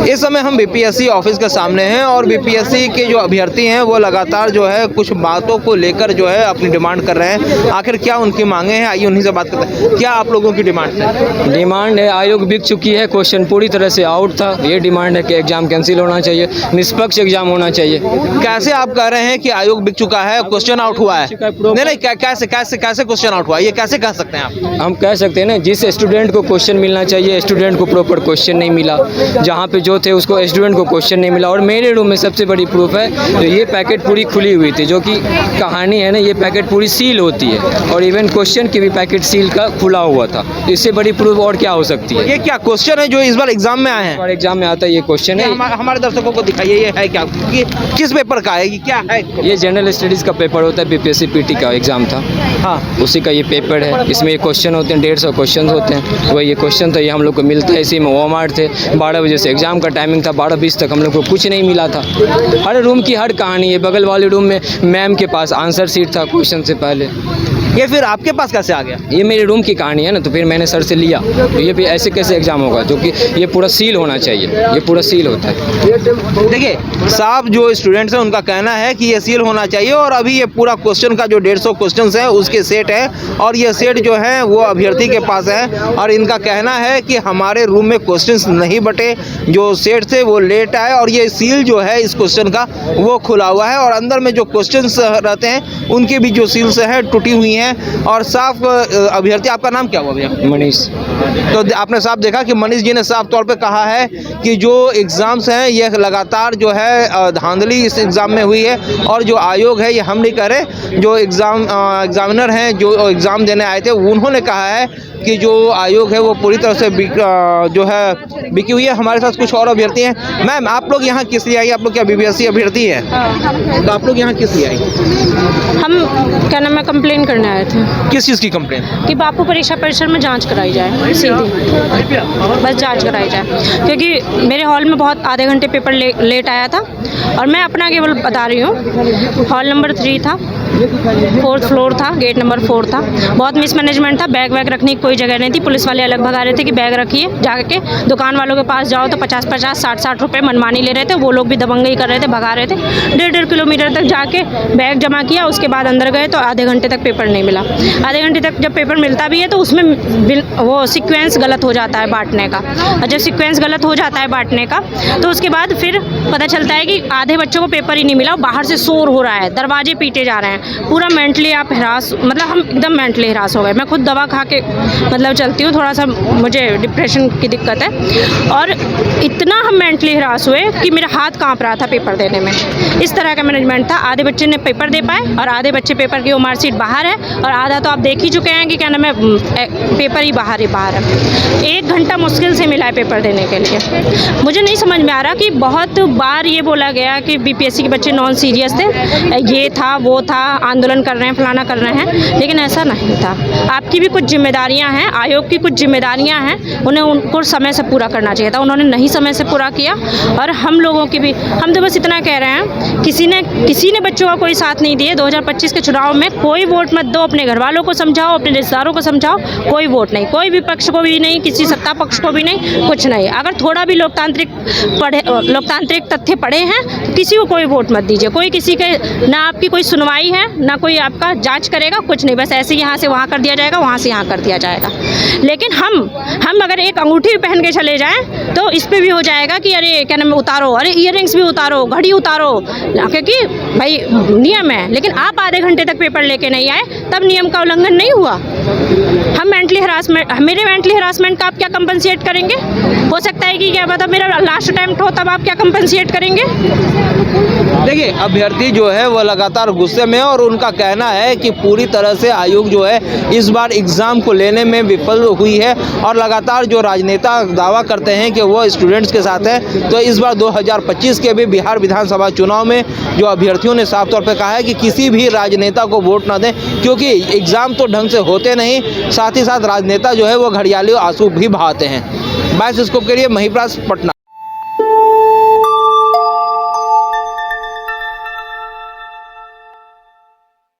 इस समय हम बीपीएससी ऑफिस के सामने हैं और बीपीएससी के जो अभ्यर्थी हैं वो लगातार जो है कुछ बातों को लेकर जो है अपनी डिमांड कर रहे हैं। आखिर क्या उनकी मांगे हैं, आइए उन्हीं से बात करते हैं। क्या आप लोगों की डिमांड है? डिमांड है, आयोग बिक चुकी है, क्वेश्चन पूरी तरह से आउट था। ये डिमांड है कि एग्जाम कैंसिल होना चाहिए, निष्पक्ष एग्जाम होना चाहिए। कैसे आप कह रहे हैं कि आयोग बिक चुका है, क्वेश्चन आउट हुआ है? नहीं, कैसे कैसे कैसे क्वेश्चन आउट हुआ, ये कैसे कह सकते हैं आप? हम कह सकते हैं ना, जिस स्टूडेंट को क्वेश्चन मिलना चाहिए स्टूडेंट को प्रॉपर क्वेश्चन नहीं मिला, जहाँ पे जो थे उसको स्टूडेंट को क्वेश्चन नहीं मिला। और मेरे रूम में सबसे बड़ी प्रूफ है, तो ये पैकेट पूरी खुली हुई थी, जो कि कहानी है ना, ये पैकेट पूरी सील होती है और इवन क्वेश्चन की भी पैकेट सील का खुला हुआ था। इससे बड़ी प्रूफ और क्या हो सकती है? ये क्या क्वेश्चन है जो इस बार एग्जाम में आए हैं? और एग्जाम में आता है ये क्वेश्चन है। हमारे दर्शकों को दिखाइए, ये है क्या, ये किस पेपर का है, ये क्या है? ये जनरल स्टडीज़ का पेपर होता है, बीपीएससी पीटी का एग्ज़ाम था, हाँ, उसी का ये पेपर है। इसमें ये क्वेश्चन होते हैं, 150 क्वेश्चन होते हैं। वही ये क्वेश्चन था, ये हम लोग को मिलता है। इसी में वॉमार्ट थे, 12 बजे से एग्ज़ाम का टाइमिंग था, 12:20 तक हम लोग को कुछ नहीं मिला था। हर रूम की हर कहानी है। बगल वाले रूम में मैम के पास आंसर शीट था क्वेश्चन से पहले। ये फिर आपके पास कैसे आ गया? ये मेरे रूम की कहानी है ना, तो फिर मैंने सर से लिया। तो ये भी ऐसे कैसे एग्ज़ाम होगा, जो कि ये पूरा सील होना चाहिए, ये पूरा सील होता है। देखिए साहब, जो स्टूडेंट्स हैं उनका कहना है कि ये सील होना चाहिए और अभी ये पूरा क्वेश्चन का जो 150 क्वेश्चंस है उसके सेट है और ये सेट जो है वो अभ्यर्थी के पास है और इनका कहना है कि हमारे रूम में क्वेश्चंस नहीं बटे, जो सेट थे वो लेट आए और ये सील जो है इस क्वेश्चन का वो खुला हुआ है और अंदर में जो क्वेश्चंस रहते हैं उनकी भी जो सील्स है टूटी हुई हैं। और साफ अभ्यर्थी, आपका नाम क्या हुआ भैया? मनीष। तो आपने साफ देखा कि मनीष जी ने साफ तौर पे कहा है कि जो एग्ज़ाम्स हैं ये लगातार जो है धांधली इस एग्ज़ाम में हुई है और जो आयोग है, ये हम नहीं कह रहे, जो एग्ज़ामिनर हैं जो एग्ज़ाम देने आए थे उन्होंने कहा है कि जो आयोग है वो पूरी तरह से जो है बिकी हुई है। हमारे साथ कुछ और अभ्यर्थी हैं। मैम, आप लोग यहाँ किस लिए आई? आप लोग क्या बीपीएससी अभ्यर्थी हैं? तो आप लोग यहाँ किस लिए आई? हम क्या नाम है, कंप्लेन करने आए थे। किस चीज़ की कंप्लेन? कि बापू परीक्षा परिसर में जांच कराई जाए, सीधी बस जांच कराई जाए, क्योंकि मेरे हॉल में बहुत आधे घंटे पेपर लेट आया था और मैं अपना केवल बता रही हूँ। हॉल नंबर 3 था, 4th फ्लोर था, गेट नंबर 4 था। बहुत मिसमैनेजमेंट था, बैग वैग रखने की कोई जगह नहीं थी। पुलिस वाले अलग भगा रहे थे कि बैग रखिए, जाके दुकान वालों के पास जाओ तो 50-50, 60-60 रुपये मनमानी ले रहे थे। वो लोग भी दबंगई कर रहे थे, भगा रहे थे। 1.5 किलोमीटर तक जाके बैग जमा किया, उसके बाद अंदर गए तो आधे घंटे तक पेपर नहीं मिला। आधे घंटे तक जब पेपर मिलता भी है तो उसमें वो सीक्वेंस गलत हो जाता है बांटने का, और जब सीक्वेंस गलत हो जाता है बांटने का तो उसके बाद फिर पता चलता है कि आधे बच्चों को पेपर ही नहीं मिला। बाहर से शोर हो रहा है, दरवाजे पीटे जा रहे हैं, पूरा मेंटली आप हिरास, मतलब हम एकदम मेंटली हिरास हो गए। मैं खुद दवा खा के मतलब चलती हूँ, थोड़ा सा मुझे डिप्रेशन की दिक्कत है और इतना हम मेंटली हिरास हुए कि मेरा हाथ कांप रहा था पेपर देने में। इस तरह का मैनेजमेंट था। आधे बच्चे ने पेपर दे पाए और आधे बच्चे पेपर की वो मार्कशीट बाहर है और आधा तो आप देख ही चुके हैं कि क्या नाम है, पेपर ही बाहर है। 1 घंटा मुश्किल से मिला है पेपर देने के लिए। मुझे नहीं समझ में आ रहा कि बहुत बार ये बोला गया कि बीपीएससी के बच्चे नॉन सीरियस थे, ये था वो था, आंदोलन कर रहे हैं, फलाना कर रहे हैं, लेकिन ऐसा नहीं था। आपकी भी कुछ जिम्मेदारियां हैं, आयोग की कुछ जिम्मेदारियां हैं, उन्हें उनको समय से पूरा करना चाहिए था। उन्होंने नहीं समय से पूरा किया और हम लोगों की भी, हम तो बस इतना कह रहे हैं, किसी ने बच्चों का कोई साथ नहीं दिए। 2025 के चुनाव में कोई वोट मत दो, अपने घर वालों को समझाओ, अपने रिश्तेदारों को समझाओ, कोई वोट नहीं, कोई विपक्ष को भी नहीं, किसी सत्ता पक्ष को भी नहीं, कुछ नहीं। अगर थोड़ा भी लोकतांत्रिक तथ्य पढ़े हैं तो किसी को कोई वोट मत दीजिए। कोई किसी के, ना आपकी कोई सुनवाई है, ना कोई आपका जांच करेगा, कुछ नहीं, बस ऐसे यहाँ से वहाँ कर दिया जाएगा, वहाँ से यहाँ कर दिया जाएगा। लेकिन हम अगर एक अंगूठी पहन के चले जाएं तो इस पे भी हो जाएगा कि अरे क्या नाम, उतारो, अरे ईयररिंग्स भी उतारो, घड़ी उतारो, क्योंकि भाई नियम है। लेकिन आप आधे घंटे तक पेपर लेके नहीं आए, तब नियम का उल्लंघन नहीं हुआ। हम मेरे मेंटली हरासमेंट का आप क्या कंपनसेट करेंगे? हो सकता है कि क्या पता मेरा लास्ट अटेम्प्ट हो, तब आप क्या कंपनसेट करेंगे? देखिए, अभ्यर्थी जो है वो लगातार गुस्से में और उनका कहना है कि पूरी तरह से आयोग जो है इस बार एग्ज़ाम को लेने में विफल हुई है और लगातार जो राजनेता दावा करते हैं कि वो स्टूडेंट्स के साथ है, तो इस बार 2025 के भी बिहार विधानसभा चुनाव में जो अभ्यर्थियों ने साफ तौर पर कहा है कि किसी भी राजनेता को वोट ना दें, क्योंकि एग्ज़ाम तो ढंग से होते नहीं, साथ ही साथ राजनेता जो है वो घड़ियाली आंसू भी बहाते हैं। 22 स्कूप के लिए महिप्रास, पटना।